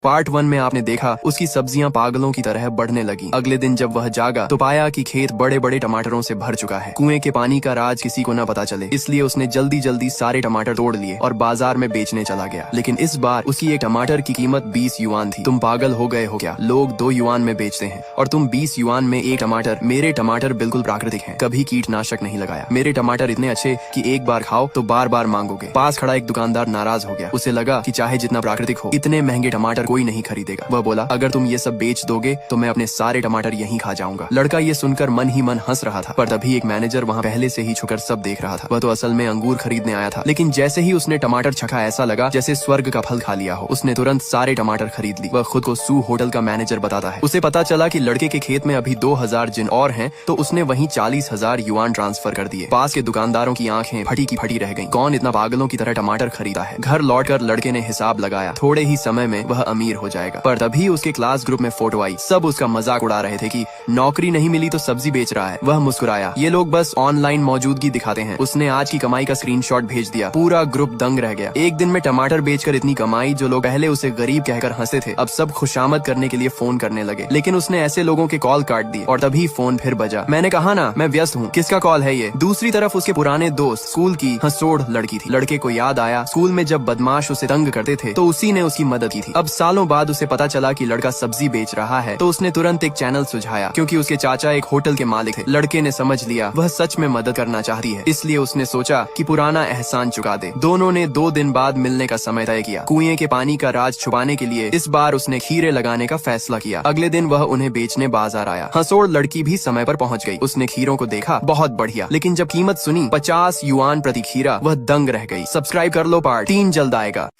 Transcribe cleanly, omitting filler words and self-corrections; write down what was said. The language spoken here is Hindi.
पार्ट 1 में आपने देखा उसकी सब्जियां पागलों की तरह बढ़ने लगी। अगले दिन जब वह जागा तो पाया कि खेत बड़े बड़े टमाटरों से भर चुका है। कुएं के पानी का राज किसी को न पता चले, इसलिए उसने जल्दी जल्दी सारे टमाटर तोड़ लिए और बाजार में बेचने चला गया। लेकिन इस बार उसकी एक टमाटर की कीमत 20 युआन थी। तुम पागल हो गए हो क्या? लोग 2 युआन में बेचते हैं और तुम 20 युआन में एक टमाटर। मेरे टमाटर बिल्कुल प्राकृतिक हैं, कभी कीटनाशक नहीं लगाया। मेरे टमाटर इतने अच्छे कि एक बार खाओ तो बार बार मांगोगे। पास खड़ा एक दुकानदार नाराज हो गया। उसे लगा कि चाहे जितना प्राकृतिक हो, इतने महंगे टमाटर कोई नहीं खरीदेगा। वह बोला, अगर तुम ये सब बेच दोगे तो मैं अपने सारे टमाटर यहीं खा जाऊंगा। लड़का ये सुनकर मन ही मन हंस रहा था, पर तभी एक मैनेजर वहाँ पहले से ही छुकर सब देख रहा था। वह तो असल में अंगूर खरीदने आया था, लेकिन जैसे ही उसने टमाटर चखा ऐसा लगा जैसे स्वर्ग का फल खा लिया हो। उसने तुरंत सारे टमाटर खरीद ली। वह खुद को सू होटल का मैनेजर बताता है। उसे पता चला कि लड़के के खेत में अभी 2000 जिन और हैं, तो उसने वहीं 40,000 युआन ट्रांसफर कर दिए। पास के दुकानदारों की आंखें फटी की फटी रह गईं। कौन इतना पागलों की तरह टमाटर खरीदा है? घर लौटकर लड़के ने हिसाब लगाया, थोड़े ही समय में वह अमीर हो जाएगा। पर तभी उसके क्लास ग्रुप में फोटो आई। सब उसका मजाक उड़ा रहे थे कि नौकरी नहीं मिली तो सब्जी बेच रहा है। वह मुस्कुराया, ये लोग बस ऑनलाइन मौजूदगी दिखाते हैं। उसने आज की कमाई का स्क्रीनशॉट भेज दिया। पूरा ग्रुप दंग रह गया। एक दिन में टमाटर बेचकर इतनी कमाई। जो लोग पहले उसे गरीब कहकर हंसे थे, अब सब खुशामद करने के लिए फोन करने लगे। लेकिन उसने ऐसे लोगों के कॉल काट दिए और तभी फोन फिर बजा। मैंने कहा ना, मैं व्यस्त हूँ, किसका कॉल है ये? दूसरी तरफ उसके पुराने दोस्त स्कूल की हंसोड़ लड़की थी। लड़के को याद आया, स्कूल में जब बदमाश उसे तंग करते थे तो उसी ने उसकी मदद की थी। अब सालों बाद उसे पता चला कि लड़का सब्जी बेच रहा है, तो उसने तुरंत एक चैनल सुझाया, क्योंकि उसके चाचा एक होटल के मालिक थे। लड़के ने समझ लिया वह सच में मदद करना चाहती है, इसलिए उसने सोचा कि पुराना एहसान चुका दे। दोनों ने 2 दिन बाद मिलने का समय तय किया। कुएं के पानी का राज छुपाने के लिए इस बार उसने खीरे लगाने का फैसला किया। अगले दिन वह उन्हें बेचने बाजार आया। हंसोड़ लड़की भी समय पर पहुंच गई। उसने खीरों को देखा, बहुत बढ़िया, लेकिन जब कीमत सुनी 50 युआन प्रति खीरा, वह दंग रह गई। सब्सक्राइब कर लो, पार्ट 3 जल्द आएगा।